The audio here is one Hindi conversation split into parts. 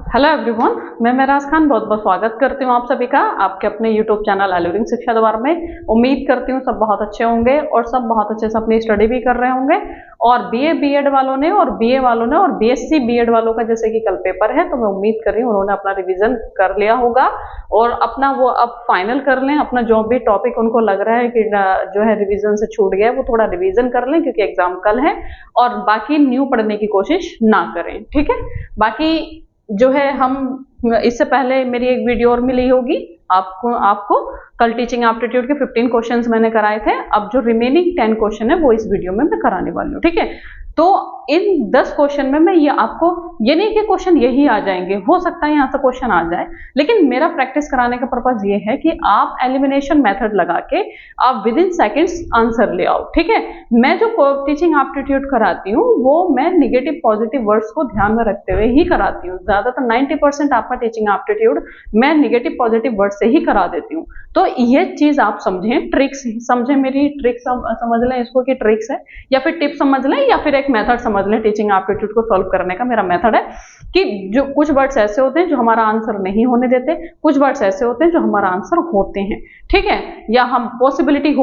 हेलो एवरीवन, मैं महराज खान बहुत बहुत स्वागत करती हूँ आप सभी का आपके अपने यूट्यूब चैनल एलुरिंग शिक्षा द्वार में। उम्मीद करती हूँ सब बहुत अच्छे होंगे और सब बहुत अच्छे से अपनी स्टडी भी कर रहे होंगे। और बीए बीएड वालों ने और बीए वालों ने और बीएससी बीएड वालों का जैसे कि कल पेपर है, तो मैं उम्मीद कर रही हूँ उन्होंने अपना रिवीजन कर लिया होगा और अपना वो अब फाइनल कर लें। अपना जो भी टॉपिक उनको लग रहा है कि जो है रिवीजन से छूट गया है, वो थोड़ा रिवीजन कर लें क्योंकि एग्जाम कल है। और बाकी न्यू पढ़ने की कोशिश ना करें, ठीक है। बाकी जो है हम इससे पहले मेरी एक वीडियो और मिली होगी आपको कल टीचिंग एप्टीट्यूड के 15 क्वेश्चंस मैंने कराए थे। अब जो रिमेनिंग 10 क्वेश्चन है वो इस वीडियो में मैं कराने वाली हूँ, ठीक है। तो इन 10 क्वेश्चन में मैं ये आपको ये नहीं कि क्वेश्चन यही आ जाएंगे, हो सकता है यहाँ से क्वेश्चन आ जाए, लेकिन मेरा प्रैक्टिस कराने का पर्पज ये है कि आप एलिमिनेशन मेथड लगा के आप विद इन सेकेंड्स आंसर ले आओ, ठीक है। मैं जो टीचिंग एप्टीट्यूड कराती हूँ वो मैं निगेटिव पॉजिटिव वर्ड्स को ध्यान में रखते हुए ही कराती हूँ। ज्यादातर 90% आपका टीचिंग एप्टीट्यूड मैं निगेटिव पॉजिटिव वर्ड से ही करा देती हूँ। तो ये चीज आप समझें, ट्रिक्स समझें, मेरी ट्रिक्स समझ लें इसको कि ट्रिक्स है, या फिर टिप समझ लें, या फिर एक मेथड समझ लें। टीचिंग एप्टीट्यूड को सॉल्व करने का मेरा मेथड है कि जो कुछ वर्ड्स ऐसे होते हैं जो हमारा आंसर नहीं होने देते, कुछ वर्ड्स ऐसे होते हैं जो हमारा आंसर होते हैं, ठीक है। या हम पॉसिबिलिटी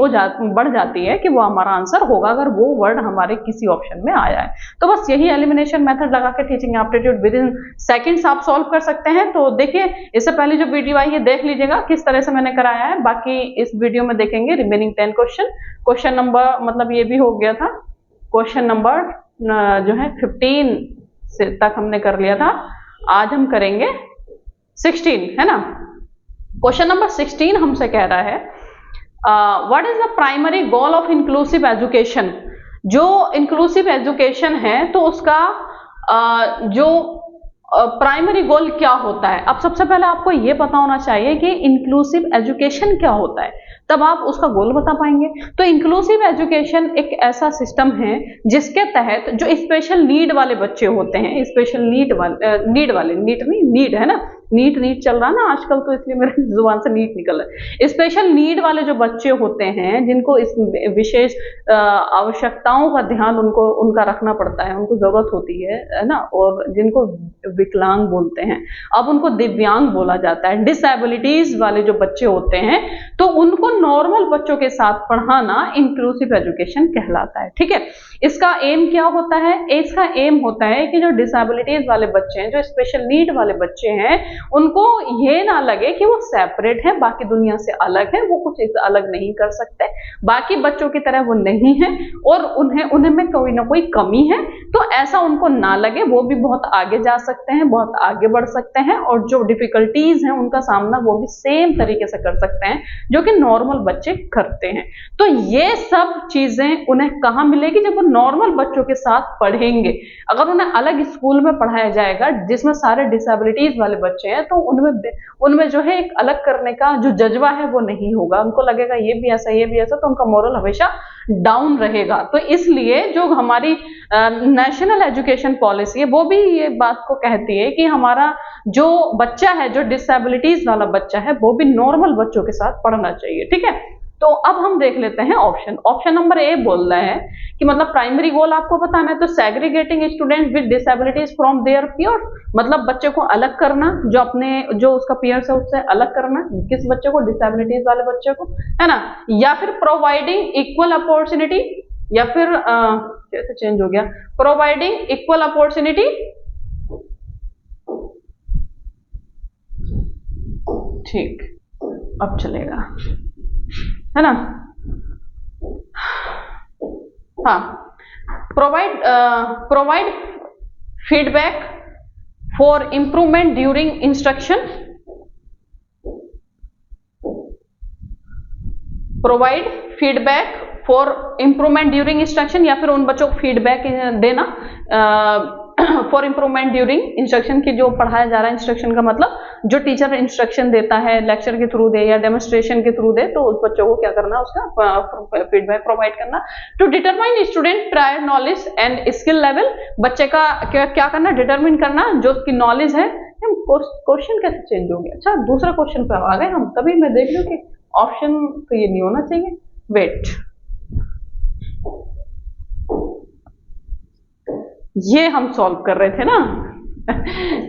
बढ़ जाती है कि वो हमारा आंसर होगा अगर वो वर्ड हमारे किसी ऑप्शन में आया है। तो बस यही एलिमिनेशन मेथड लगा के teaching aptitude with in seconds आप सॉल्व कर सकते हैं। तो देखिए, इससे पहले जो वीडियो आई है देख लीजिएगा किस तरह से मैंने कराया है। बाकी इस वीडियो में देखेंगे रिमेनिंग 10 क्वेश्चन नंबर, मतलब ये भी हो गया था क्वेश्चन नंबर जो है 15 से तक हमने कर लिया था। आज हम करेंगे 16, है ना। क्वेश्चन नंबर 16 हमसे कह रहा है what is the primary goal of inclusive education. जो इंक्लूसिव एजुकेशन है तो उसका जो प्राइमरी गोल क्या होता है। अब सबसे पहले आपको यह पता होना चाहिए कि इंक्लूसिव एजुकेशन क्या होता है, तब आप उसका गोल बता पाएंगे। तो इंक्लूसिव एजुकेशन एक ऐसा सिस्टम है जिसके तहत जो स्पेशल नीड वाले बच्चे होते हैं, स्पेशल नीड है ना, नीट चल रहा है ना आजकल, तो इसलिए मेरे जुबान से नीट निकल रहा है। स्पेशल नीड वाले जो बच्चे होते हैं जिनको इस विशेष आवश्यकताओं का ध्यान उनका रखना पड़ता है, उनको जरूरत होती है ना, और जिनको विकलांग बोलते हैं, अब उनको दिव्यांग बोला जाता है। डिसेबिलिटीज वाले जो बच्चे होते हैं तो उनको नॉर्मल बच्चों के साथ पढ़ाना इंक्लूसिव एजुकेशन कहलाता है, ठीक है। इसका एम क्या होता है? इसका एम होता है कि जो डिसेबिलिटीज वाले बच्चे हैं, जो स्पेशल नीड वाले बच्चे हैं, उनको ये ना लगे कि वो सेपरेट है, बाकी दुनिया से अलग है, वो कुछ अलग नहीं कर सकते, बाकी बच्चों की तरह वो नहीं है और उन्हें में कोई ना कोई कमी है, तो ऐसा उनको ना लगे। वो भी बहुत आगे जा सकते हैं, बहुत आगे बढ़ सकते हैं, और जो डिफिकल्टीज हैं उनका सामना वो भी सेम तरीके से कर सकते हैं जो कि नॉर्मल बच्चे करते हैं। तो ये सब चीजें उन्हें कहाँ मिलेगी? जब वो नॉर्मल बच्चों के साथ पढ़ेंगे। अगर उन्हें अलग स्कूल में पढ़ाया जाएगा जिसमें सारे डिसेबिलिटीज वाले बच्चे हैं, तो उनमें जो है एक अलग करने का जो जज्बा है वो नहीं होगा। उनको लगेगा ये भी ऐसा, ये भी ऐसा, तो उनका मोरल हमेशा डाउन रहेगा। तो इसलिए जो हमारी नेशनल एजुकेशन पॉलिसी है वो भी ये बात को कहती है कि हमारा जो बच्चा है, जो डिसेबिलिटीज वाला बच्चा है, वो भी नॉर्मल बच्चों के साथ पढ़ना चाहिए, ठीक है। तो अब हम देख लेते हैं ऑप्शन नंबर ए बोल रहा है कि मतलब प्राइमरी गोल आपको बताना है तो segregating student with disabilities from their peers, मतलब बच्चे को अलग करना, जो उसका पीयर्स है उससे अलग करना, किस बच्चे को? डिसेबिलिटीज वाले बच्चे को, है ना। या फिर प्रोवाइडिंग इक्वल अपॉर्चुनिटी, या फिर कैसे चेंज हो गया, प्रोवाइडिंग इक्वल अपॉर्चुनिटी, ठीक, अब चलेगा, है ना। हाँ, provide feedback for improvement during instruction, provide feedback for improvement during instruction, या फिर उन बच्चों को फीडबैक देना फॉर इंप्रूवमेंट ड्यूरिंग इंस्ट्रक्शन की जो पढ़ाया जा रहा है। इंस्ट्रक्शन का मतलब जो टीचर इंस्ट्रक्शन देता है लेक्चर के थ्रू दे या डेमोन्स्ट्रेशन के थ्रू दे, तो उस बच्चों को क्या करना, उसका फीडबैक प्रोवाइड करना। To determine student prior knowledge and skill level, बच्चे का क्या करना, डिटरमिन करना जो उसकी नॉलेज है। क्वेश्चन कैसे चेंज हो गया? अच्छा, दूसरा क्वेश्चन पे आ गए हम, तभी मैं देख लूं कि ऑप्शन तो ये नहीं होना चाहिए। वेट, ये हम सॉल्व कर रहे थे ना,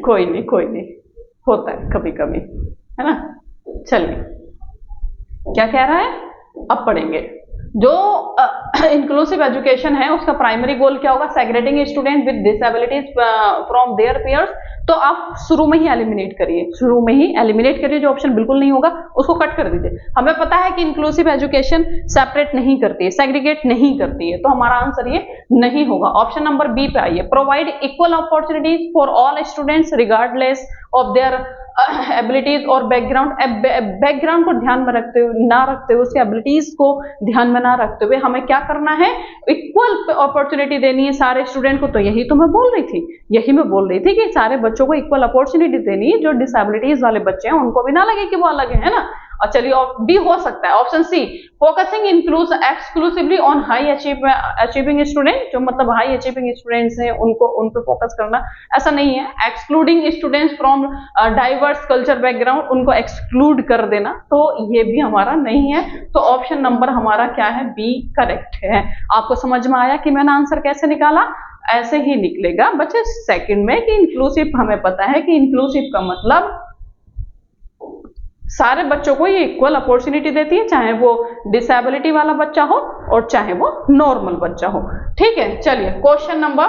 कोई नहीं कोई नहीं, होता है कभी कभी, है ना। चलिए, क्या कह रहा है, अब पढ़ेंगे। जो इंक्लूसिव एजुकेशन है उसका प्राइमरी गोल क्या होगा, segregating student with disabilities from their peers. तो आप शुरू में ही एलिमिनेट करिए, शुरू में ही एलिमिनेट करिए, जो ऑप्शन बिल्कुल नहीं होगा उसको कट कर दीजिए। हमें पता है कि इंक्लूसिव एजुकेशन सेपरेट नहीं करती है, सेग्रीगेट नहीं करती है, तो हमारा आंसर ये नहीं होगा। ऑप्शन नंबर बी पे आइए, provide equal opportunities for all students regardless of their abilities और बैकग्राउंड। बैकग्राउंड को ध्यान में रखते हुए, ना रखते हुए, उसके एबिलिटीज को ध्यान में ना रखते हुए हमें क्या करना है, इक्वल अपॉर्चुनिटी देनी है सारे स्टूडेंट को। तो यही तो मैं बोल रही थी, यही मैं बोल रही थी कि सारे बच्चों को इक्वल अपॉर्चुनिटी देनी है। जो डिसेबिलिटीज वाले बच्चे हैं उनको भी ना लगे कि वो अलग है ना। और चलिए, बी हो सकता है option C, focusing exclusively on high achieving student. जो मतलब हाई अचीविंग स्टूडेंट्स हैं उनको, उन पे फोकस करना, ऐसा नहीं है। Excluding students from diverse culture background, उनको एक्सक्लूड कर देना, तो ये भी हमारा नहीं है। तो ऑप्शन नंबर हमारा क्या है, बी करेक्ट है। आपको समझ में आया कि मैंने आंसर कैसे निकाला, ऐसे ही निकलेगा बच्चे सेकंड में कि इंक्लूसिव, हमें पता है कि इंक्लूसिव का मतलब सारे बच्चों को ये इक्वल अपॉर्चुनिटी देती है, चाहे वो डिसेबिलिटी वाला बच्चा हो और चाहे वो नॉर्मल बच्चा हो। ठीक है, चलिए क्वेश्चन नंबर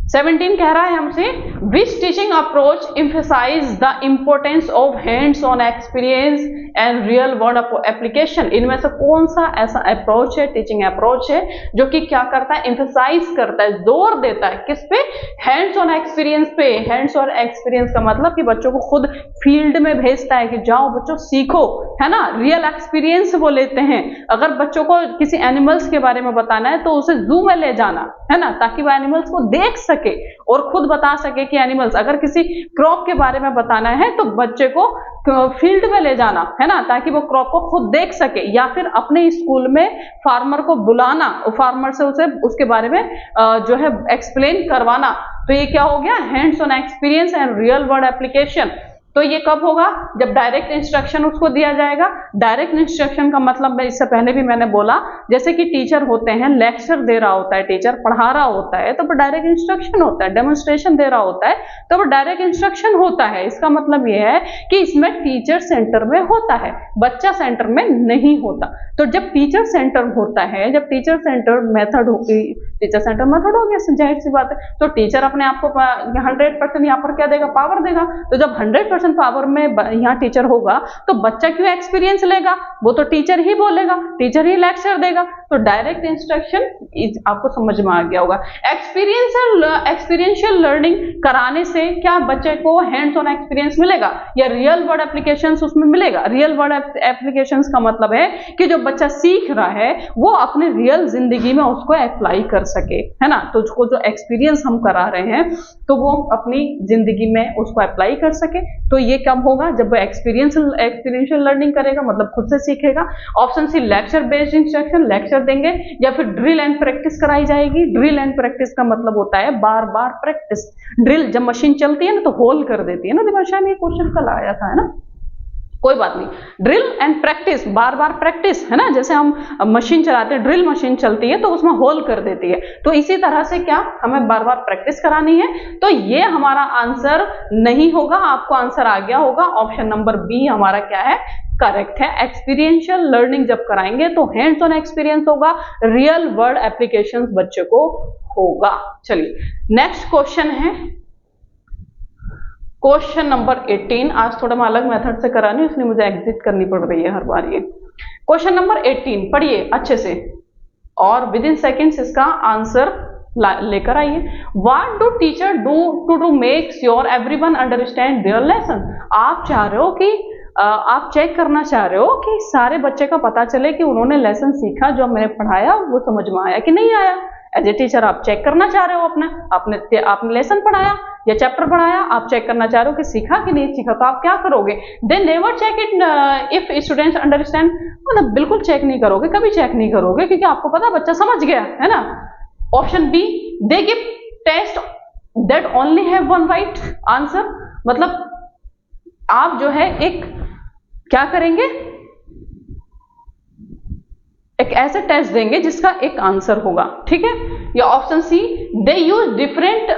17 कह रहा है हमसे, which teaching approach emphasize the importance of hands on experience and real world application. इनमें से कौन सा ऐसा अप्रोच है, टीचिंग अप्रोच है, जो कि क्या करता है, एम्फसाइज करता है, जोर देता है किस पे, हैंड्स ऑन एक्सपीरियंस पे। हैंड्स ऑन एक्सपीरियंस का मतलब कि बच्चों को खुद फील्ड में भेजता है कि जाओ बच्चों सीखो, है ना। रियल एक्सपीरियंस वो लेते हैं। अगर बच्चों को किसी एनिमल्स के बारे में बताना है तो उसे जू में ले जाना, है ना, ताकि वो एनिमल्स को देख सके और खुद बता सके कि एनिमल्स। अगर किसी क्रॉप के बारे में बताना है तो बच्चे को फील्ड में ले जाना, है ना, ताकि वो क्रॉप को खुद देख सके। या फिर अपने स्कूल में फार्मर को बुलाना, फार्मर से उसे उसके बारे में जो है एक्सप्लेन करवाना। तो ये क्या हो गया, hands on experience and real world application. तो ये कब होगा, जब डायरेक्ट इंस्ट्रक्शन उसको दिया जाएगा। डायरेक्ट इंस्ट्रक्शन का मतलब, मैं इससे पहले भी मैंने बोला, जैसे कि टीचर होते हैं, लेक्चर दे रहा होता है, टीचर पढ़ा रहा होता है, तो वो डायरेक्ट इंस्ट्रक्शन होता है। डेमोन्स्ट्रेशन दे रहा होता है तो वो डायरेक्ट इंस्ट्रक्शन होता है। इसका मतलब ये है कि इसमें टीचर सेंटर में होता है, बच्चा सेंटर में नहीं होता। तो जब टीचर सेंटर होता है, जब टीचर सेंटर मेथड होगी, टीचर सेंटर मेथड हो गया, जाहिर सी बात है। तो टीचर अपने आप को 100% यहाँ पर क्या देगा, पावर देगा। तो जब 100% पावर में यहाँ टीचर होगा तो बच्चा क्यों एक्सपीरियंस लेगा, वो तो टीचर ही बोलेगा, टीचर ही लेक्चर देगा। तो डायरेक्ट इंस्ट्रक्शन आपको समझ में आ गया होगा। एक्सपीरियंशियल लर्निंग कराने से क्या बच्चे को हैंड्स ऑन एक्सपीरियंस मिलेगा या रियल वर्ल्ड एप्लीकेशंस उसमें मिलेगा। रियल वर्ल्ड एप्लीकेशंस का मतलब है कि जो बच्चा सीख रहा है वो अपने रियल जिंदगी में उसको अप्लाई कर सके, है ना। तो उसको जो एक्सपीरियंस हम करा रहे हैं तो वो अपनी जिंदगी में उसको अप्लाई कर सके। तो ये कब होगा, जब वो एक्सपीरियंशियल लर्निंग करेगा, मतलब खुद से सीखेगा। Option C, lecture based instruction, lecture देंगे, या फिर ड्रिल एंड प्रैक्टिस कराई जाएगी। ड्रिल एंड प्रैक्टिस का मतलब होता है बार बार प्रैक्टिस। ड्रिल जब मशीन चलती है ना तो होल कर देती है ना, दिमाग में ये क्वेश्चन कल आया था, है ना, कोई बात नहीं। Drill and practice, bar bar practice, है ना। जैसे हम मशीन चलाते हैं, ड्रिल मशीन चलती है तो उसमें होल कर देती है, तो इसी तरह से क्या हमें बार बार प्रैक्टिस करानी है। तो ये हमारा आंसर नहीं होगा, आपको आंसर आ गया होगा। ऑप्शन नंबर बी हमारा क्या है, करेक्ट है। एक्सपीरियंशियल लर्निंग जब कराएंगे तो हैंड्स ऑन एक्सपीरियंस होगा, रियल वर्ल्ड एप्लीकेशंस बच्चे को होगा। चलिए नेक्स्ट क्वेश्चन है क्वेश्चन नंबर 18। आज थोड़ा मैं अलग मेथड से करा नहीं, इसलिए मुझे एग्जिट करनी पड़ रही है हर बार। ये क्वेश्चन नंबर 18 पढ़िए अच्छे से और विद इन सेकेंड्स इसका आंसर लेकर आइए। What do teacher do to make sure everyone understand their lesson. आप चाह रहे हो कि आप चेक करना चाह रहे हो कि सारे बच्चे का पता चले कि उन्होंने लेसन सीखा, जो मैंने पढ़ाया वो समझ में आया कि नहीं आया। एज ए टीचर आप चेक करना चाह रहे हो आपने लेसन पढ़ाया या चैप्टर पढ़ाया, आप चेक करना चाह रहे हो कि सीखा कि नहीं सीखा। तो आप क्या करोगे, they never check it if students understand. मतलब बिल्कुल चेक नहीं करोगे, कभी चेक नहीं करोगे, क्योंकि आपको पता बच्चा समझ गया, है ना। Option B, they give test that only have one right answer. मतलब आप जो है एक क्या करेंगे, एक ऐसे टेस्ट देंगे जिसका एक आंसर होगा, ठीक है। या option C, they use different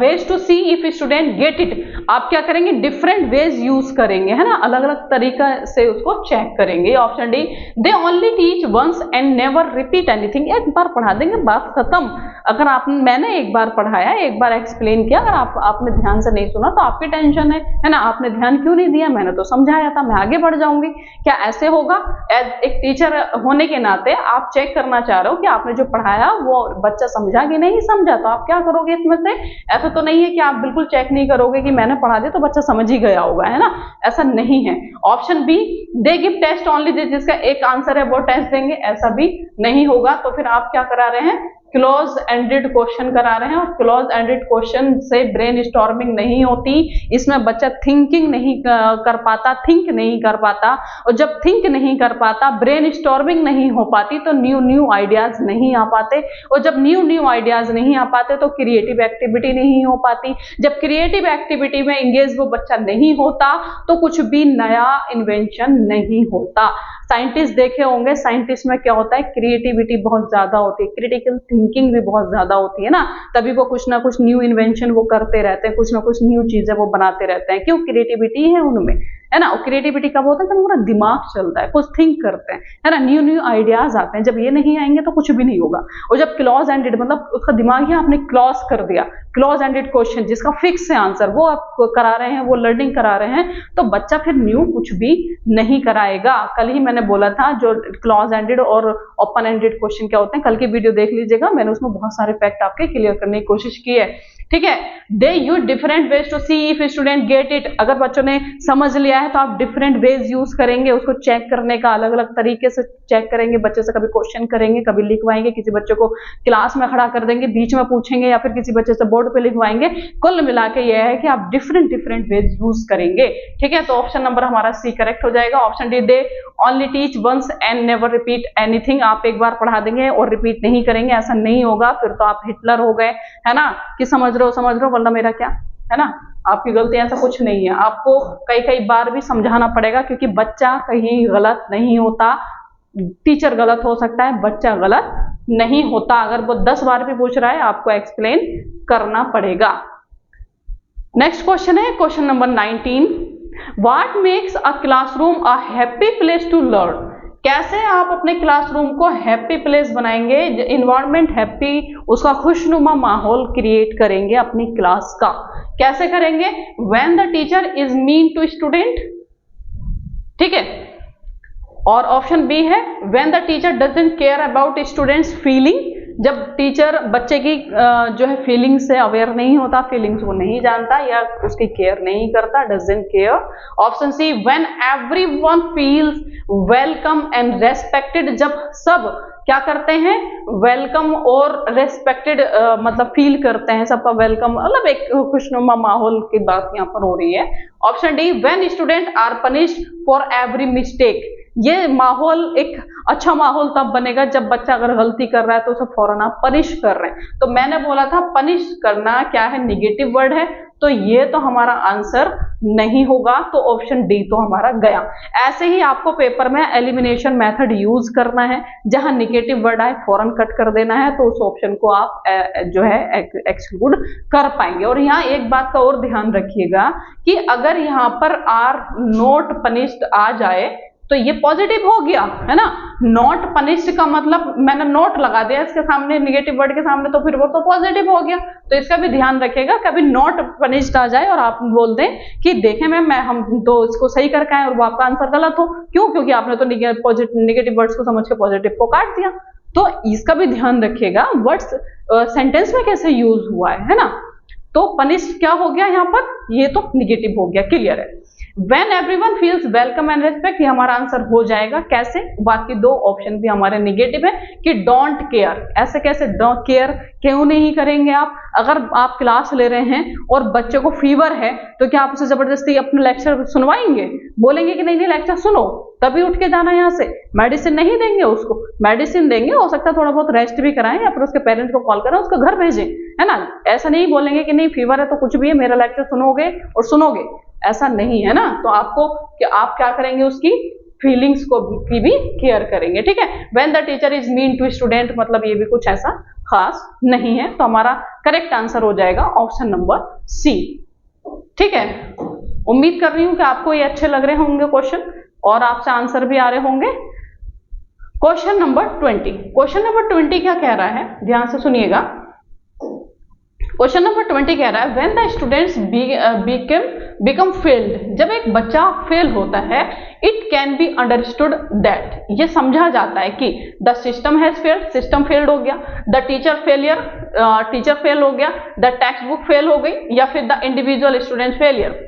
ways to see if student get it. आप क्या करेंगे, डिफरेंट वेज यूज करेंगे, है ना, अलग अलग तरीका से उसको चेक करेंगे। Option D, they only teach once and never repeat anything. एक बार पढ़ा देंगे, बात खत्म। अगर मैंने एक बार पढ़ाया, एक बार एक्सप्लेन किया, अगर आपने ध्यान से नहीं सुना तो आपकी टेंशन है ना, आपने ध्यान क्यों नहीं दिया, मैंने तो समझाया था, मैं आगे बढ़ जाऊंगी। क्या ऐसे होगा? एक टीचर होने के नाते आप चेक करना चाह रहे हो कि आपने जो पढ़ाया वो बच्चा समझा कि नहीं समझा, तो आप क्या करोगे इसमें से? ऐसा तो नहीं है कि आप बिल्कुल चेक नहीं करोगे कि मैंने पढ़ा दिया तो बच्चा समझ ही गया होगा, है ना, ऐसा नहीं है। Option B, they give test only, जिसका एक आंसर है वो टेस्ट देंगे, ऐसा भी नहीं होगा। तो फिर आप क्या करा रहे हैं, क्लोज एंडेड क्वेश्चन करा रहे हैं। और क्लोज एंडेड क्वेश्चन से ब्रेन स्टॉर्मिंग नहीं होती, इसमें बच्चा थिंकिंग नहीं कर पाता, थिंक नहीं कर पाता, और जब थिंक नहीं कर पाता, ब्रेन स्टॉर्मिंग नहीं हो पाती, तो न्यू आइडियाज नहीं आ पाते, और जब न्यू आइडियाज नहीं आ पाते तो क्रिएटिव एक्टिविटी नहीं हो पाती। जब क्रिएटिव एक्टिविटी में इंगेज वो बच्चा नहीं होता तो कुछ भी नया इन्वेंशन नहीं होता। साइंटिस्ट देखे होंगे, साइंटिस्ट में क्या होता है, क्रिएटिविटी बहुत ज्यादा होती है, क्रिटिकल थिंकिंग भी बहुत ज्यादा होती है ना, तभी वो कुछ ना कुछ न्यू इन्वेंशन वो करते रहते हैं, कुछ ना कुछ न्यू चीजें वो बनाते रहते हैं। क्यों? क्रिएटिविटी है उनमें, है ना। और क्रिएटिविटी कब होता है? जब पूरा दिमाग चलता है, कुछ थिंक करते हैं, है ना, न्यू आइडियाज आते हैं। जब ये नहीं आएंगे तो कुछ भी नहीं होगा। और जब क्लॉज एंडेड, मतलब उसका दिमाग ही आपने क्लॉज कर दिया, क्लॉज एंडेड क्वेश्चन जिसका फिक्स है आंसर, वो आप करा रहे हैं, वो लर्निंग करा रहे हैं, तो बच्चा फिर न्यू कुछ भी नहीं कराएगा। कल ही मैंने बोला था जो क्लॉज एंडेड और ओपन एंडेड क्वेश्चन क्या होते हैं, कल की वीडियो देख लीजिएगा, मैंने उसमें बहुत सारे फैक्ट आपके क्लियर करने की कोशिश की है, ठीक है। They use different ways to see if student get it. अगर बच्चों ने समझ लिया है तो आप डिफरेंट वेज यूज करेंगे, उसको चेक करने का अलग अलग तरीके से चेक करेंगे, बच्चे से कभी क्वेश्चन करेंगे, कभी लिखवाएंगे, किसी बच्चे को क्लास में खड़ा कर देंगे, बीच में पूछेंगे, या फिर किसी बच्चे से बोर्ड पे लिखवाएंगे। कुल मिला के यह है कि आप डिफरेंट वेज यूज करेंगे, ठीक है। तो ऑप्शन नंबर हमारा सी करेक्ट हो जाएगा। Option D, they only teach once and never repeat anything. आप एक बार पढ़ा देंगे और रिपीट नहीं करेंगे, ऐसा नहीं होगा, फिर तो आप हिटलर हो गए, है ना, कि समझ रहे हो वरना मेरा क्या, है ना। आपकी गलती ऐसा कुछ नहीं है, आपको कई बार भी समझाना पड़ेगा, क्योंकि बच्चा कहीं गलत नहीं होता। टीचर गलत हो सकता है, बच्चा गलत नहीं होता। अगर वो 10 बार भी पूछ रहा है आपको एक्सप्लेन करना पड़ेगा। नेक्स्ट क्वेश्चन है question number 19, what makes a classroom a happy place to learn. कैसे आप अपने क्लासरूम को हैप्पी प्लेस बनाएंगे, इन्वायरमेंट हैप्पी, उसका खुशनुमा माहौल क्रिएट करेंगे अपनी क्लास का। कैसे करेंगे? When the teacher is mean to student, ठीक है। और ऑप्शन बी है, when the teacher doesn't care about students feeling. जब टीचर बच्चे की जो है फीलिंग्स से अवेयर नहीं होता, फीलिंग्स वो नहीं जानता या उसकी केयर नहीं करता, doesn't care. Option C, when everyone feels welcome and respected. जब सब क्या करते हैं, वेलकम और रेस्पेक्टेड मतलब फील करते हैं, सबका वेलकम, मतलब एक खुशनुमा माहौल की बात यहाँ पर हो रही है। Option D, when student are punished for every mistake. ये माहौल एक अच्छा माहौल तब बनेगा जब बच्चा अगर गलती कर रहा है तो उसे फौरन आप पनिश कर रहे हैं। तो मैंने बोला था पनिश करना क्या है, निगेटिव वर्ड है, तो ये तो हमारा आंसर नहीं होगा, तो ऑप्शन डी तो हमारा गया। ऐसे ही आपको पेपर में एलिमिनेशन मेथड यूज करना है, जहां निगेटिव वर्ड आए फौरन कट कर देना है, तो उस ऑप्शन को आप जो है एक्सक्लूड कर पाएंगे। और यहाँ एक बात का और ध्यान रखिएगा कि अगर यहाँ पर आर नॉट पनिश्ड आ जाए तो ये पॉजिटिव हो गया, है ना। नॉट पनिश्ड का मतलब मैंने नॉट लगा दिया इसके सामने, निगेटिव वर्ड के सामने, तो फिर वो तो पॉजिटिव हो गया। तो इसका भी ध्यान रखिएगा, कभी नॉट पनिश्ड आ जाए और आप बोल दें कि देखें मैम हम तो इसको सही करके आए और वो आपका आंसर गलत हो, क्यों? क्योंकि आपने तो निगेटिव वर्ड्स को समझ के पॉजिटिव को काट दिया। तो इसका भी ध्यान रखिएगा, वर्ड्स सेंटेंस में कैसे यूज हुआ है ना। तो पनिश्ड क्या हो गया यहाँ पर, ये तो निगेटिव हो गया, क्लियर है। When everyone feels welcome and respect, ये हमारा आंसर हो जाएगा। कैसे? बाकी दो ऑप्शन भी हमारे निगेटिव है कि डोंट केयर। ऐसे कैसे डोंट केयर क्यों नहीं करेंगे आप? अगर आप क्लास ले रहे हैं और बच्चे को फीवर है तो क्या आप उसे जबरदस्ती अपना लेक्चर सुनवाएंगे? बोलेंगे कि नहीं लेक्चर सुनो, तभी उठ के जाना यहाँ से। मेडिसिन नहीं देंगे उसको, मेडिसिन देंगे, हो सकता है थोड़ा बहुत रेस्ट भी कराएं या फिर उसके पेरेंट्स को कॉल करें, उसको घर भेजें, है ना। ऐसा नहीं बोलेंगे कि नहीं फीवर है तो कुछ भी है, मेरा लेक्चर सुनोगे और सुनोगे, ऐसा नहीं है ना। तो आपको कि आप क्या करेंगे, उसकी फीलिंग्स की भी केयर करेंगे, ठीक है। When the teacher is mean to student, मतलब ये भी कुछ ऐसा खास नहीं है, तो हमारा करेक्ट आंसर हो जाएगा ऑप्शन नंबर सी, ठीक है। उम्मीद कर रही हूं कि आपको ये अच्छे लग रहे होंगे क्वेश्चन और आपसे आंसर भी आ रहे होंगे। क्वेश्चन नंबर 20, क्वेश्चन नंबर 20 क्या कह रहा है, ध्यान से सुनिएगा। क्वेश्चन नंबर 20 कह रहा है when the students become failed, जब एक बच्चा फेल होता है, it can be understood that, ये समझा जाता है कि the system has failed, system failed हो गया, द टीचर फेल हो गया, द टेक्स्ट बुक फेल हो गई, या फिर द इंडिविजुअल स्टूडेंट फेलियर।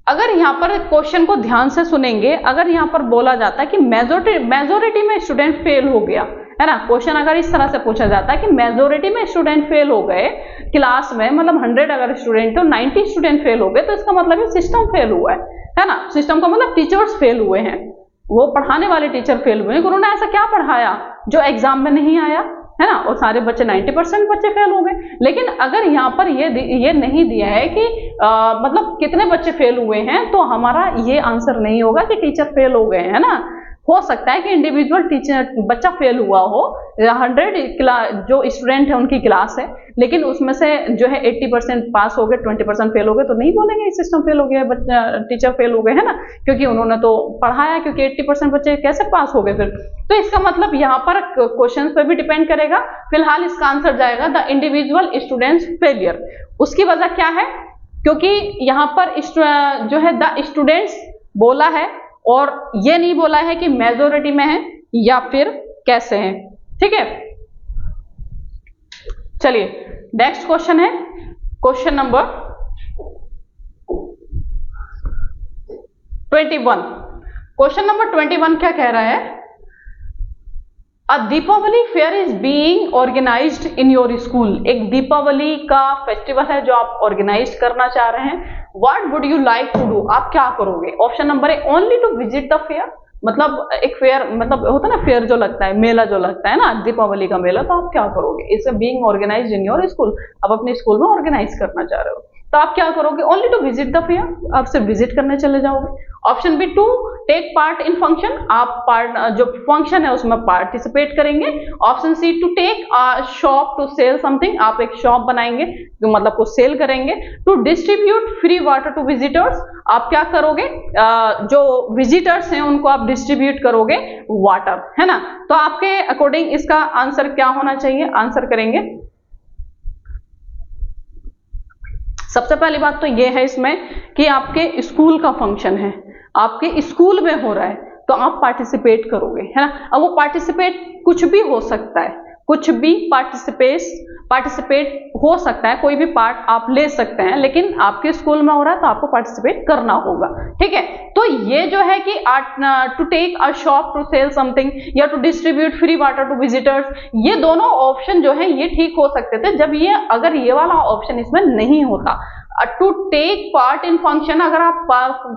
अगर यहाँ पर क्वेश्चन को ध्यान से सुनेंगे, अगर यहाँ पर बोला जाता है कि मेजोरिटी में स्टूडेंट फेल हो गया, है ना, क्वेश्चन अगर इस तरह से पूछा जाता है कि मेजोरिटी में स्टूडेंट फेल हो गए क्लास में, मतलब 100 अगर स्टूडेंट तो 90 स्टूडेंट फेल हो गए, तो इसका मतलब ये सिस्टम फेल हुआ है ना। सिस्टम का मतलब टीचर्स फेल हुए हैं, वो पढ़ाने वाले टीचर फेल हुए हैं, उन्होंने ऐसा क्या पढ़ाया जो एग्जाम में नहीं आया, है ना, और सारे बच्चे 90% बच्चे फेल हो गए। लेकिन अगर यहाँ पर ये नहीं दिया है कि मतलब कितने बच्चे फेल हुए हैं, तो हमारा ये आंसर नहीं होगा कि टीचर फेल हो गए, है ना। हो सकता है कि इंडिविजुअल टीचर बच्चा फेल हुआ हो, 100 जो स्टूडेंट है उनकी क्लास है, लेकिन उसमें से जो है 80% पास हो गए, 20% फेल हो गए, तो नहीं बोलेंगे सिस्टम फेल हो गया, बच्चा टीचर फेल हो गए, है ना, क्योंकि उन्होंने तो पढ़ाया, क्योंकि 80% बच्चे कैसे पास हो गए फिर। तो इसका मतलब यहाँ पर क्वेश्चन पे भी डिपेंड करेगा। फिलहाल इसका आंसर जाएगा द इंडिविजुअल स्टूडेंट्स फेलियर। उसकी वजह क्या है, क्योंकि यहाँ पर जो है द स्टूडेंट्स बोला है और ये नहीं बोला है कि मेजोरिटी में है या फिर कैसे हैं, ठीक है। चलिए नेक्स्ट क्वेश्चन है, क्वेश्चन नंबर 21। क्वेश्चन नंबर 21 क्या कह रहा है, a Deepawali fair is being organized in your school. एक दीपावली का फेस्टिवल है जो आप ऑर्गेनाइज करना चाह रहे हैं। What would you like to do, आप क्या करोगे। Option number A only to visit the fair, मतलब एक फेयर मतलब होता है ना, फेयर जो लगता है, मेला जो लगता है ना, दीपावली का मेला, तो आप क्या करोगे। It's being organized in your school, आप अपने स्कूल में ऑर्गेनाइज करना चाह रहे हो, तो आप क्या करोगे, only to visit the fair, आप सिर्फ विजिट करने चले जाओगे। Option B 2 take part in function, आप जो फंक्शन है उसमें पार्टिसिपेट करेंगे। Option C to take a shop to sell something, आप एक शॉप बनाएंगे जो मतलब कुछ सेल करेंगे। To distribute free water to visitors, आप क्या करोगे, जो विजिटर्स हैं उनको आप डिस्ट्रीब्यूट करोगे वाटर, है ना। तो आपके अकॉर्डिंग इसका आंसर क्या होना चाहिए, आंसर करेंगे। सबसे पहली बात तो ये है इसमें कि आपके स्कूल का फंक्शन है, आपके स्कूल में हो रहा है, तो आप पार्टिसिपेट करोगे, है ना। अब वो पार्टिसिपेट कुछ भी हो सकता है, कुछ भी पार्टिसिपेट हो सकता है, कोई भी पार्ट आप ले सकते हैं, लेकिन आपके स्कूल में हो रहा है तो आपको पार्टिसिपेट करना होगा, ठीक है। तो ये जो है कि to take a shop to sell something या to distribute free water to visitors, ये दोनों ऑप्शन जो है ये ठीक हो सकते थे जब ये अगर ये वाला ऑप्शन इसमें नहीं होता। To take part in function, अगर आप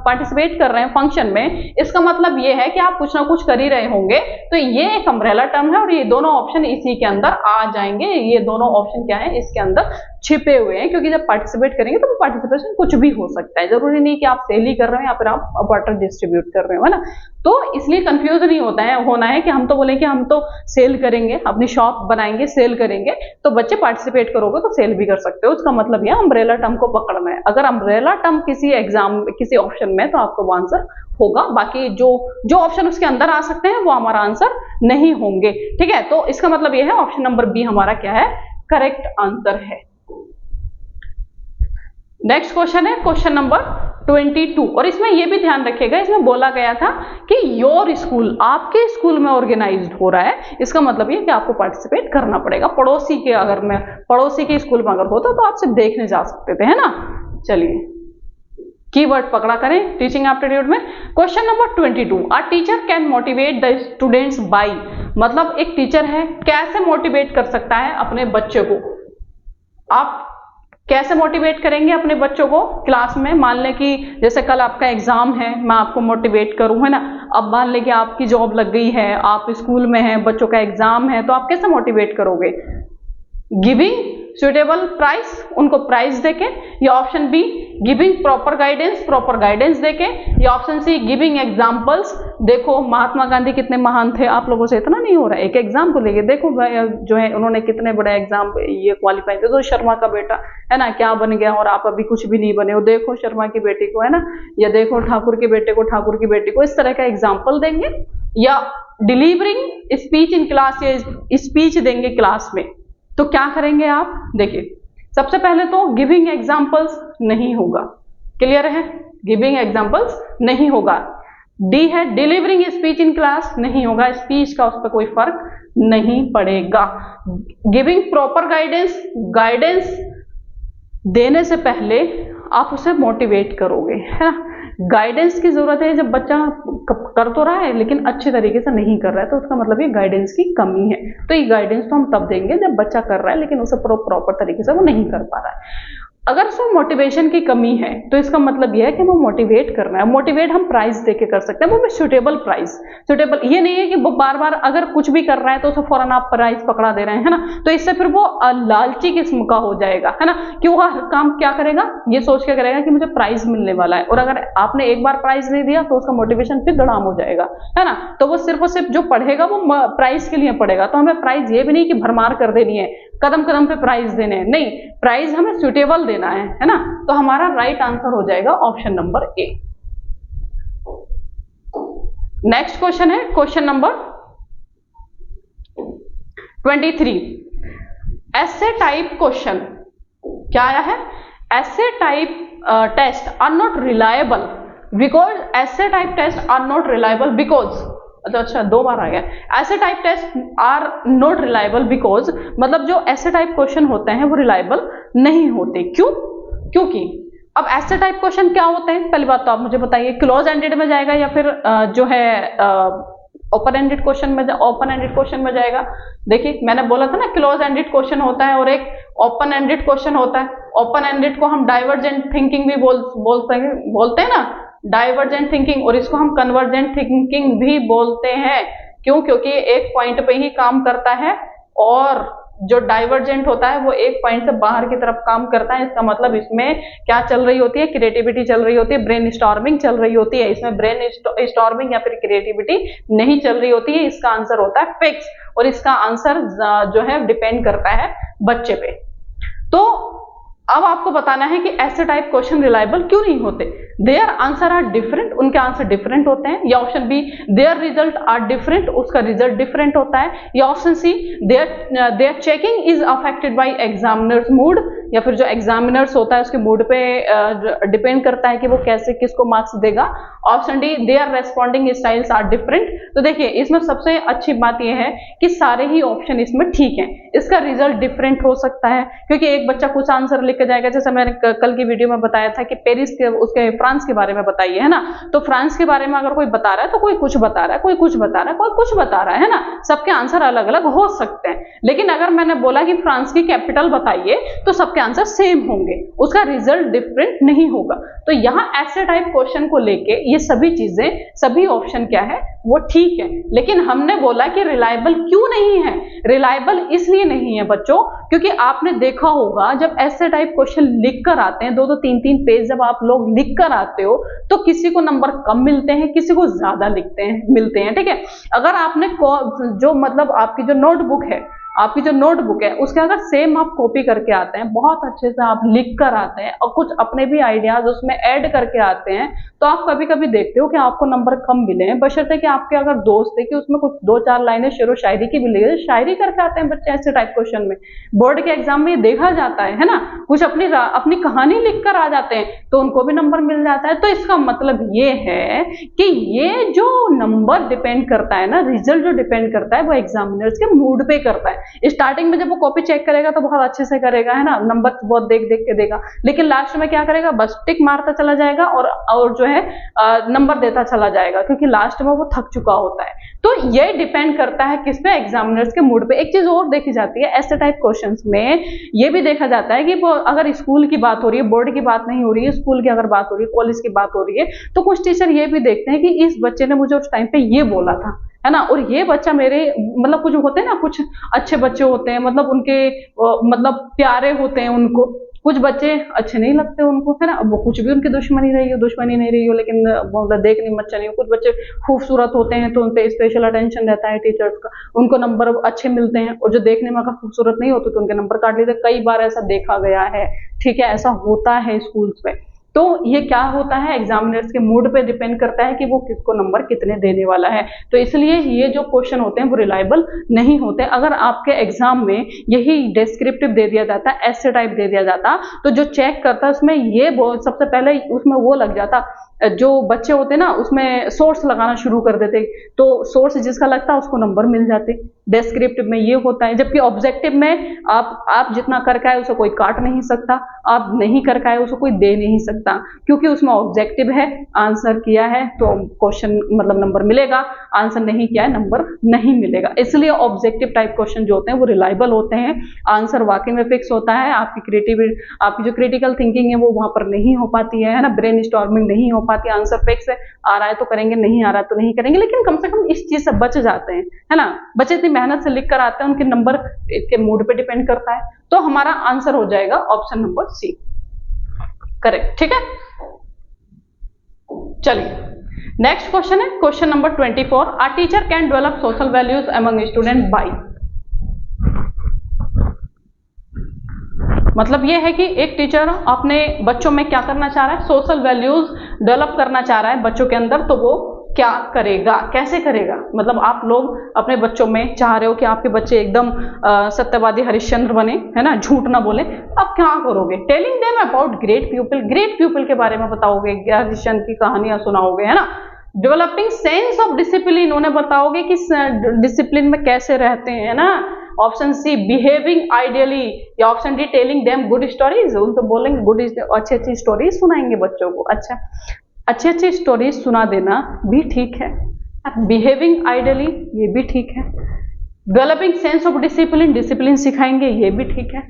पार्टिसिपेट कर रहे हैं फंक्शन में, इसका मतलब ये है कि आप कुछ ना कुछ कर ही रहे होंगे, तो ये एक अम्ब्रेला टर्म है और ये दोनों ऑप्शन इसी के अंदर आ जाएंगे। ये दोनों ऑप्शन क्या है, इसके अंदर छिपे हुए हैं, क्योंकि जब पार्टिसिपेट करेंगे तो पार्टिसिपेशन कुछ भी हो सकता है, जरूरी नहीं कि आप सेल ही कर रहे हो या फिर आप वाटर डिस्ट्रीब्यूट कर रहे हो, है ना। तो इसलिए कंफ्यूज नहीं होना है कि हम तो बोले कि हम तो सेल करेंगे, अपनी शॉप बनाएंगे, सेल करेंगे, तो बच्चे पार्टिसिपेट करोगे तो सेल भी कर सकते हो। उसका मतलब यह अम्ब्रेला टर्म को पकड़ना है। अगर अम्ब्रेला टर्म किसी ऑप्शन में, तो आपको वो आंसर होगा, बाकी जो ऑप्शन उसके अंदर आ सकते हैं वो हमारा आंसर नहीं होंगे, ठीक है। तो इसका मतलब यह है ऑप्शन नंबर बी हमारा क्या है, करेक्ट आंसर है। नेक्स्ट क्वेश्चन है क्वेश्चन नंबर 22, और इसमें यह भी ध्यान रखिएगा, इसमें बोला गया था कि योर स्कूल, आपके स्कूल में ऑर्गेनाइज्ड हो रहा है, इसका मतलब ये कि आपको पार्टिसिपेट करना पड़ेगा। पड़ोसी के स्कूल में अगर होता तो आप सिर्फ देखने जा सकते थे, है ना। चलिए कीवर्ड पकड़ा करें टीचिंग एप्टीट्यूड में। Question number 22, a teacher can motivate the students by, मतलब एक टीचर है कैसे मोटिवेट कर सकता है अपने बच्चे को। आप कैसे मोटिवेट करेंगे अपने बच्चों को क्लास में। मान लें कि जैसे कल आपका एग्जाम है, मैं आपको मोटिवेट करूं, है ना। अब मान लें कि आपकी जॉब लग गई है, आप स्कूल में हैं, बच्चों का एग्जाम है, तो आप कैसे मोटिवेट करोगे, गिविंग सुटेबल प्राइस, उनको प्राइस देके, या option be giving proper guidance देके, या ऑप्शन सी गिविंग एग्जांपल्स देखो महात्मा गांधी कितने महान थे, आप लोगों से इतना नहीं हो रहा है। एक एग्जाम को लेके देखो जो है उन्होंने कितने बड़े एग्जाम ये क्वालिफाई थे। तो शर्मा का बेटा है ना क्या बन गया, और आप अभी कुछ भी नहीं बने हो। देखो शर्मा की बेटी को, है ना, या देखो ठाकुर के बेटे को, ठाकुर की बेटी को। इस तरह का एग्जाम्पल देंगे, या डिलीवरिंग स्पीच इन क्लास, या स्पीच देंगे क्लास में। तो क्या करेंगे आप, देखिए सबसे पहले तो गिविंग एग्जाम्पल्स नहीं होगा। क्लियर है, गिविंग एग्जाम्पल्स नहीं होगा। डी है डिलीवरिंग स्पीच इन क्लास, नहीं होगा, स्पीच का उस पर कोई फर्क नहीं पड़ेगा। गिविंग प्रॉपर गाइडेंस, गाइडेंस देने से पहले आप उसे मोटिवेट करोगे, है ना। गाइडेंस की जरूरत है जब बच्चा कर तो रहा है लेकिन अच्छे तरीके से नहीं कर रहा है, तो उसका मतलब ये गाइडेंस की कमी है। तो ये गाइडेंस तो हम तब देंगे जब बच्चा कर रहा है लेकिन उसे प्रॉपर तरीके से वो नहीं कर पा रहा है। अगर उसमें मोटिवेशन की कमी है तो इसका मतलब यह है कि वो मोटिवेट करना है। मोटिवेट हम प्राइस देके कर सकते हैं, वो भी सुटेबल प्राइस। सुटेबल ये नहीं है कि वो बार बार अगर कुछ भी कर रहा है तो उसे फौरन आप प्राइस पकड़ा दे रहे हैं, है ना। तो इससे फिर वो लालची किस्म का हो जाएगा, है ना, कि वो हर काम क्या करेगा, ये सोच के करेगा कि मुझे प्राइज मिलने वाला है। और अगर आपने एक बार प्राइज नहीं दिया तो उसका मोटिवेशन फिर धड़ाम हो जाएगा, है ना। तो वो सिर्फ और सिर्फ जो पढ़ेगा वो प्राइज के लिए पढ़ेगा। तो हमें प्राइज ये भी नहीं कि भरमार कर देनी है, कदम कदम पे प्राइज देने हैं, नहीं, प्राइज हमें सुटेबल देना है ना। तो हमारा राइट आंसर हो जाएगा option number A. Next question है क्वेश्चन नंबर 23, ऐसे टाइप क्वेश्चन। क्या आया है, ऐसे type test are not reliable because, ऐसे type test are not reliable because, अच्छा 2 बार आ गया। ऐसे type test are not reliable because, मतलब जो ऐसे टाइप क्वेश्चन होते हैं वो रिलायबल नहीं होते। क्यों, क्योंकि अब ऐसे टाइप क्वेश्चन क्या होते हैं, पहली बात तो आप मुझे बताइए, क्लोज एंडेड में जाएगा या फिर जो है ओपन एंडेड क्वेश्चन में, ओपन एंडेड क्वेश्चन में जाएगा। देखिए मैंने बोला था ना क्लोज एंडेड क्वेश्चन होता है और एक ओपन एंडेड क्वेश्चन होता है। ओपन एंडेड को हम डाइवर्जेंट थिंकिंग भी बोलते हैं ना, डाइवर्जेंट थिंकिंग, और इसको हम कन्वर्जेंट थिंकिंग भी बोलते हैं। क्यों, क्योंकि एक पॉइंट पे ही काम करता है, और जो डाइवर्जेंट होता है वो एक पॉइंट से बाहर की तरफ काम करता है। इसका मतलब इसमें क्या चल रही होती है, क्रिएटिविटी चल रही होती है, ब्रेन स्टॉर्मिंग चल रही होती है। इसमें ब्रेन स्टॉर्मिंग या फिर क्रिएटिविटी नहीं चल रही होती है। इसका आंसर होता है फिक्स, और इसका आंसर जो है डिपेंड करता है बच्चे पे। तो अब आपको बताना है कि ऐसे टाइप क्वेश्चन रिलायबल क्यों नहीं होते। देयर आंसर आर डिफरेंट, उनके आंसर डिफरेंट होते हैं। या option B their result are different, उसका रिजल्ट डिफरेंट होता है। या option C their checking is affected by examiners mood, या फिर जो एग्जामिनर्स होता है उसके मूड पे डिपेंड करता है कि वो कैसे किसको मार्क्स देगा। Option D their responding styles are different. तो देखिए इसमें सबसे अच्छी बात यह है कि सारे ही ऑप्शन इसमें ठीक हैं। इसका रिजल्ट डिफरेंट हो सकता है क्योंकि एक बच्चा कुछ आंसर लिख के जाएगा, जैसे मैंने कल की वीडियो में बताया था कि पेरिस के उसके फ्रांस के बारे में बताइए, है ना। तो फ्रांस के बारे में अगर कोई बता रहा है तो कोई कुछ बता रहा है, कोई कुछ बता रहा है, कोई कुछ बता रहा है ना। सबके आंसर अलग अलग हो सकते हैं। लेकिन अगर मैंने बोला कि फ्रांस की कैपिटल बताइए तो सबके आंसर सेम होंगे, उसका रिजल्ट डिफरेंट नहीं होगा। तो यहाँ ऐसे टाइप क्वेश्चन को लेके ये सभी चीजें, सभी ऑप्शन क्या है वो ठीक है। लेकिन हमने बोला कि रिलायबल क्यों नहीं है। रिलायबल इसलिए नहीं है बच्चों क्योंकि आपने देखा होगा जब ऐसे टाइप क्वेश्चन लिख कर आते हैं, 2-2 3-3 पेज जब आप लोग लिख कर आते हो तो किसी को नंबर कम मिलते हैं, किसी को ज्यादा मिलते हैं, ठीक है। अगर आपने जो मतलब आपकी जो नोटबुक है, आपकी जो नोटबुक है उसके अगर सेम आप कॉपी करके आते हैं, बहुत अच्छे से आप लिख कर आते हैं और कुछ अपने भी आइडियाज उसमें ऐड करके आते हैं, तो आप कभी कभी देखते हो कि आपको नंबर कम मिले हैं। बशर्ते कि आपके अगर दोस्त है कि उसमें कुछ 2-4 लाइनें शेरो शायरी की भी लिखे, शायरी करके आते हैं बच्चे ऐसे टाइप क्वेश्चन में। बोर्ड के एग्जाम में ये देखा जाता है ना, कुछ अपनी कहानी लिख कर आ जाते हैं तो उनको भी नंबर मिल जाता है। तो इसका मतलब ये है कि ये जो नंबर डिपेंड करता है ना, रिजल्ट जो डिपेंड करता है वो एग्जामिनर्स के मूड पे करता है। स्टार्टिंग में जब वो कॉपी चेक करेगा तो बहुत अच्छे से करेगा, है ना, नंबर बहुत देख देख के देगा। लेकिन लास्ट में क्या करेगा, बस टिक मारता चला जाएगा और जो है नंबर देता चला जाएगा क्योंकि लास्ट में वो थक चुका होता है। तो ये डिपेंड करता है किस पे, एग्जामिनर्स के मूड पे। एक चीज और देखी जाती है ऐसे टाइप क्वेश्चंस में, ये भी देखा जाता है कि वो अगर स्कूल की बात हो रही है, बोर्ड की बात नहीं हो रही है, स्कूल की अगर बात हो रही है, कॉलेज की बात हो रही है, तो कुछ टीचर ये भी देखते हैं कि इस बच्चे ने मुझे उस टाइम पे ये बोला था, है ना। और ये बच्चा मेरे मतलब कुछ होते हैं ना, कुछ अच्छे बच्चे होते हैं, मतलब उनके मतलब प्यारे होते हैं उनको, कुछ बच्चे अच्छे नहीं लगते उनको, है ना। वो कुछ भी उनकी दुश्मनी नहीं रही हो, लेकिन मतलब देखने में अच्छा नहीं हो। कुछ बच्चे खूबसूरत होते हैं तो उन पे स्पेशल अटेंशन रहता है टीचर्स का, उनको नंबर अच्छे मिलते हैं, और जो देखने में अगर खूबसूरत नहीं होते तो उनके नंबर काट लेते। कई बार ऐसा देखा गया है, ठीक है, ऐसा होता है स्कूल्स में। तो ये क्या होता है, एग्जामिनर्स के मूड पे डिपेंड करता है कि वो किसको नंबर कितने देने वाला है। तो इसलिए ये जो क्वेश्चन होते हैं वो रिलायबल नहीं होते। अगर आपके एग्जाम में यही डिस्क्रिप्टिव दे दिया जाता, ऐसे टाइप दे दिया जाता, तो जो चेक करता उसमें ये सबसे पहले उसमें वो लग जाता, जो बच्चे होते ना उसमें सोर्स लगाना शुरू कर देते, तो सोर्स जिसका लगता उसको नंबर मिल जाते। डिस्क्रिप्टिव में ये होता है, जबकि ऑब्जेक्टिव में आप जितना करके आए उसे कोई काट नहीं सकता, आप नहीं करके आए उसे कोई दे नहीं सकता, क्योंकि उसमें ऑब्जेक्टिव है। आंसर किया है तो क्वेश्चन मतलब नंबर मिलेगा, आंसर नहीं किया है नंबर नहीं मिलेगा। इसलिए ऑब्जेक्टिव टाइप क्वेश्चन जो होते हैं वो रिलायबल होते हैं, आंसर वाकई में फिक्स होता है। आपकी जो क्रिटिकल थिंकिंग है वो वहां पर नहीं हो पाती है ना, ब्रेन स्टॉर्मिंग नहीं हो पाती, आंसर फिक्स है, आ रहा है तो करेंगे, नहीं आ रहा है तो नहीं करेंगे, लेकिन कम से कम इस चीज से बच जाते हैं, है ना। बच्चे इतनी मेहनत से लिख कर आते हैं, उनके नंबर के मूड पे डिपेंड करता है। तो हमारा आंसर हो जाएगा ऑप्शन नंबर सी, करेक्ट, ठीक है। चलिए नेक्स्ट क्वेश्चन है question number 24। A teacher can develop social values among student by, मतलब ये है कि एक टीचर अपने बच्चों में क्या करना चाह रहा है, सोशल वैल्यूज डेवलप करना चाह रहा है बच्चों के अंदर, तो वो क्या करेगा, कैसे करेगा। मतलब आप लोग अपने बच्चों में चाह रहे हो कि आपके बच्चे एकदम सत्यवादी हरिश्चंद्र बने, है ना, झूठ ना बोले, आप क्या करोगे, telling them about great people के बारे में बताओगे, हरिश्चंद्र की कहानियां सुनाओगे, है ना। डेवलपिंग सेंस ऑफ डिसिप्लिन, उन्हें बताओगे कि डिसिप्लिन में कैसे रहते हैं, है ना। ऑप्शन सी बिहेविंग आइडियली, या option D telling them good stories, उनको बोलेंगे गुड अच्छी स्टोरीज सुनाएंगे बच्चों को। अच्छा, अच्छी स्टोरीज सुना देना भी ठीक है, बिहेविंग आइडियली ये भी ठीक है, डेवलपिंग सेंस ऑफ डिसिप्लिन सिखाएंगे ये भी ठीक है,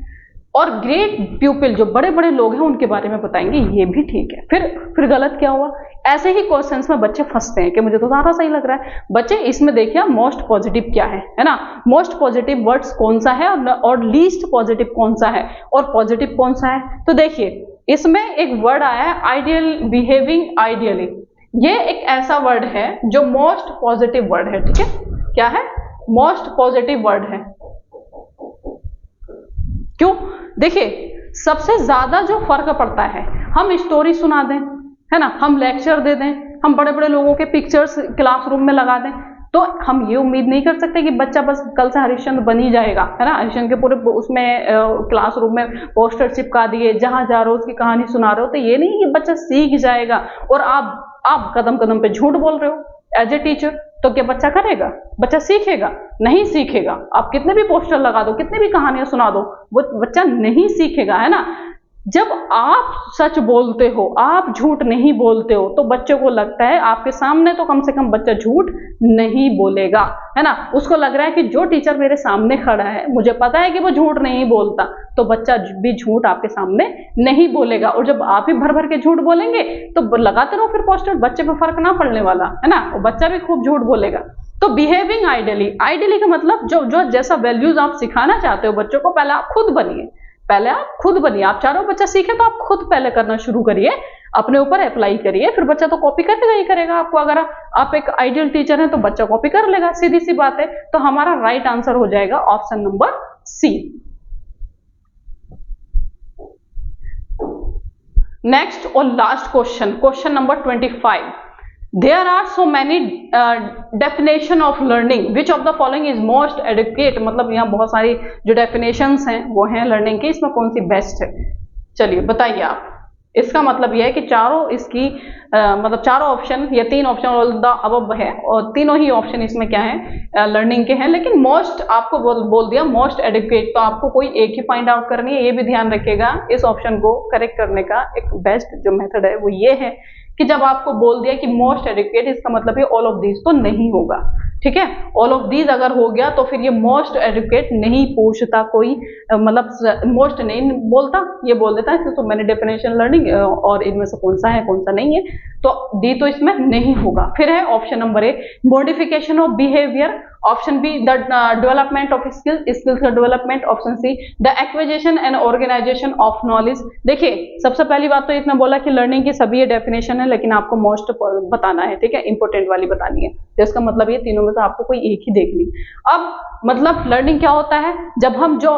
और ग्रेट पीपल जो बड़े बड़े लोग हैं उनके बारे में बताएंगे ये भी ठीक है। फिर गलत क्या हुआ, ऐसे ही क्वेश्चंस में बच्चे फंसते हैं कि मुझे तो सारा सही लग रहा है। बच्चे इसमें देखिए मोस्ट पॉजिटिव क्या है ना, मोस्ट पॉजिटिव वर्ड्स कौन सा है और लीस्ट पॉजिटिव कौन सा है और पॉजिटिव कौन सा है। तो देखिए इसमें एक वर्ड आया है आइडियल, बिहेविंग आइडियली, ये एक ऐसा वर्ड है जो मोस्ट पॉजिटिव वर्ड है, ठीक है। क्या है, मोस्ट पॉजिटिव वर्ड है। क्यों, देखिए सबसे ज्यादा जो फर्क पड़ता है, हम स्टोरी सुना दें, है ना, हम लेक्चर दे दें, हम बड़े बड़े लोगों के पिक्चर्स क्लासरूम में लगा दें, तो हम ये उम्मीद नहीं कर सकते कि बच्चा बस कल से हरिश्चंद्र बन ही जाएगा, है ना। हरिश्चंद्र के पूरे उसमें क्लासरूम में पोस्टर चिपका दिए, जहां जा रहे हो उसकी कहानी सुना रहे हो, तो ये नहीं कि बच्चा सीख जाएगा। और आप कदम कदम पे झूठ बोल रहे हो एज ए टीचर, तो क्या बच्चा करेगा, बच्चा सीखेगा, नहीं सीखेगा। आप कितने भी पोस्टर लगा दो, कितने भी कहानियां सुना दो, वो बच्चा नहीं सीखेगा, है ना। जब आप सच बोलते हो, आप झूठ नहीं बोलते हो, तो बच्चे को लगता है आपके सामने तो कम से कम बच्चा झूठ नहीं बोलेगा, है ना। उसको लग रहा है कि जो टीचर मेरे सामने खड़ा है मुझे पता है कि वो झूठ नहीं बोलता, तो बच्चा भी झूठ आपके सामने नहीं बोलेगा। और जब आप ही भर भर के झूठ बोलेंगे तो लगाते रहो फिर पोस्टर, बच्चे पे फर्क ना पड़ने वाला, है ना, और बच्चा भी खूब झूठ बोलेगा। तो बिहेविंग आइडियली का मतलब जो जैसा वैल्यूज आप सिखाना चाहते हो बच्चों को, पहले आप खुद बनिए, आप चाह रहे हो बच्चा सीखे तो आप खुद पहले करना शुरू करिए, अपने ऊपर अप्लाई करिए, फिर बच्चा तो कॉपी करेगा ही करेगा आपको। अगर आप एक आइडियल टीचर हैं तो बच्चा कॉपी कर लेगा, सीधी सी बात है। तो हमारा राइट आंसर हो जाएगा ऑप्शन नंबर सी। नेक्स्ट और last question number 25। There are so many definition of learning. Which of the following is most adequate? मतलब यहाँ बहुत सारी जो definitions हैं वो हैं learning की, इसमें कौन सी बेस्ट है, चलिए बताइए आप। इसका मतलब यह है कि मतलब चारों ऑप्शन या 3 ऑप्शन ऑल द अबव है, और तीनों ही ऑप्शन इसमें क्या है, लर्निंग के हैं, लेकिन मोस्ट आपको बोल दिया मोस्ट एडिक्वेट, तो आपको कोई एक ही फाइंड आउट करनी है। ये भी ध्यान रखिएगा, इस ऑप्शन को करेक्ट करने का एक बेस्ट जो मेथड है वो ये है कि जब आपको बोल दिया कि मोस्ट एडिक्वेट, इसका मतलब है ऑल ऑफ दिस तो नहीं होगा, ठीक है, ऑल ऑफ दीज अगर हो गया तो फिर ये मोस्ट एडुकेट नहीं पूछता कोई, मतलब मोस्ट नहीं बोलता, ये बोल देता है तो मैंने डेफिनेशन लर्निंग और इनमें से कौन सा है कौन सा नहीं है, तो डी तो इसमें नहीं होगा। फिर है option number A, modification of behaviour, option B the development of skills का development, option C the acquisition and organization of knowledge. देखिए सबसे पहली बात तो इसने बोला कि लर्निंग की सभी ये डेफिनेशन है, लेकिन आपको मोस्ट बताना है, ठीक है, इंपॉर्टेंट वाली बतानी है, तो इसका मतलब ये तीनों में से आपको कोई एक ही देखनी। अब मतलब लर्निंग क्या होता है, जब हम जो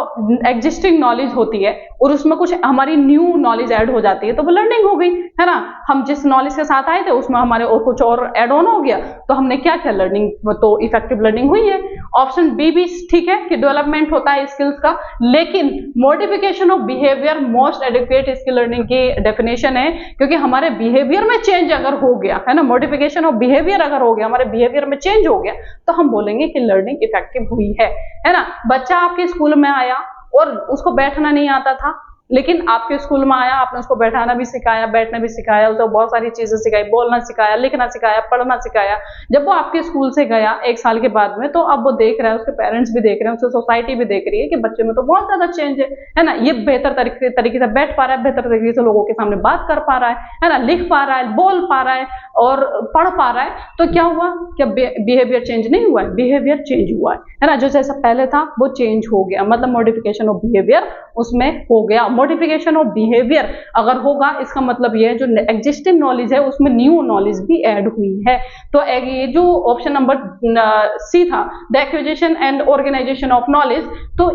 एग्जिस्टिंग नॉलेज होती है और उसमें कुछ हमारी न्यू नॉलेज ऐड हो जाती है तो वो लर्निंग हो गई, है ना। हम जिस नॉलेज के साथ आए थे उसमें हमारे और कुछ और ऐड ऑन हो गया तो हमने क्या किया, लर्निंग, तो इफेक्टिव लर्निंग हुई है। ऑप्शन बी भी ठीक है कि डेवलपमेंट होता है स्किल्स का, लेकिन modification of behaviour most adequate इसकी लर्निंग की डेफिनेशन है, क्योंकि हमारे बिहेवियर में चेंज अगर हो गया, है ना, मॉडिफिकेशन ऑफ बिहेवियर अगर हो गया, हमारे बिहेवियर में चेंज हो गया तो हम बोलेंगे कि लर्निंग इफेक्टिव हुई है ना। बच्चा आपके स्कूल में आया और उसको बैठना नहीं आता था, लेकिन आपके स्कूल में आया, आपने उसको बैठाना भी सिखाया, बैठना भी सिखाया, उसको बहुत सारी चीजें सिखाई, बोलना सिखाया, लिखना सिखाया, पढ़ना सिखाया। जब वो आपके स्कूल से गया 1 साल के बाद में, तो अब वो देख रहा है, उसके पेरेंट्स भी देख रहे हैं, उसकी सोसाइटी भी देख रही है कि बच्चे में तो बहुत ज्यादा चेंज है ना। ये बेहतर तरीके से बैठ पा रहा है, बेहतर तरीके से लोगों के सामने बात कर पा रहा है ना, लिख पा रहा है, बोल पा रहा है और पढ़ पा रहा है। तो क्या हुआ, क्या बिहेवियर चेंज नहीं हुआ है? बिहेवियर चेंज हुआ है ना, जो जैसा पहले था वो चेंज हो गया, मतलब मॉडिफिकेशन ऑफ बिहेवियर उसमें हो गया। मॉडिफिकेशन ऑफ बिहेवियर अगर होगा इसका मतलब ये है जो एग्जिस्टिंग नॉलेज है उसमें न्यू नॉलेज भी ऐड हुई है। तो ये जो ऑप्शन नंबर सी था, the acquisition and organization of knowledge, तो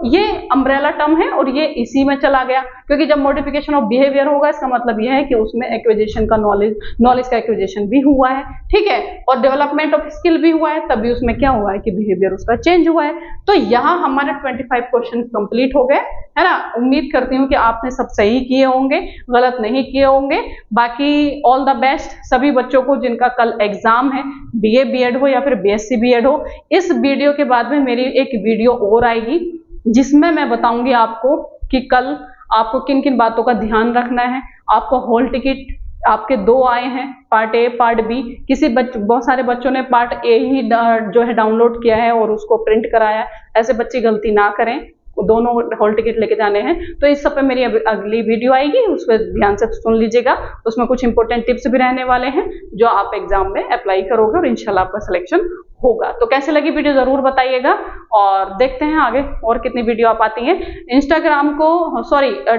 ये अम्ब्रेला टर्म है और ये इसी में चला गया, क्योंकि जब मॉडिफिकेशन ऑफ बिहेवियर होगा इसका मतलब यह है कि उसमें एक्विजिशन का नॉलेज का एक्विजिशन भी हुआ है, ठीक है, और डेवलपमेंट ऑफ स्किल भी हुआ है, तभी उसमें क्या हुआ है कि बिहेवियर उसका चेंज हुआ है। तो यहाँ हमारे 25 क्वेश्चन कंप्लीट हो गए, है ना। उम्मीद करती हूँ कि आपने सब सही किए होंगे, गलत नहीं किए होंगे। बाकी ऑल द बेस्ट सभी बच्चों को जिनका कल एग्जाम है, बीए बीएड हो या फिर बीएससी बीएड हो। इस वीडियो के बाद में मेरी एक वीडियो और आएगी जिसमें मैं बताऊंगी आपको कि कल आपको किन किन बातों का ध्यान रखना है। आपको हॉल टिकट आपके 2 आए हैं, पार्ट ए पार्ट बी। बहुत सारे बच्चों ने पार्ट ए ही जो है डाउनलोड किया है और उसको प्रिंट कराया। ऐसे बच्चे गलती ना करें, दोनों हॉल टिकट लेके जाने हैं। तो इस सब पे मेरी अगली वीडियो आएगी, उस पर ध्यान से सुन लीजिएगा। उसमें कुछ इंपॉर्टेंट टिप्स भी रहने वाले हैं जो आप एग्जाम में अप्लाई करोगे और इंशाल्लाह आपका सिलेक्शन होगा। तो कैसे लगी वीडियो जरूर बताइएगा और देखते हैं आगे और कितनी वीडियो आप आती हैं।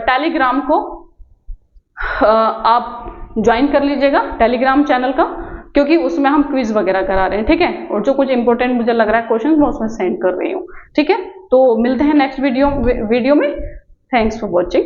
टेलीग्राम को आप ज्वाइन कर लीजिएगा, टेलीग्राम चैनल का, क्योंकि उसमें हम क्विज वगैरह करा रहे हैं, ठीक है, और जो कुछ इंपॉर्टेंट मुझे लग रहा है क्वेश्चन मैं उसमें सेंड कर रही हूँ, ठीक है। तो मिलते हैं नेक्स्ट वीडियो में। Thanks for watching.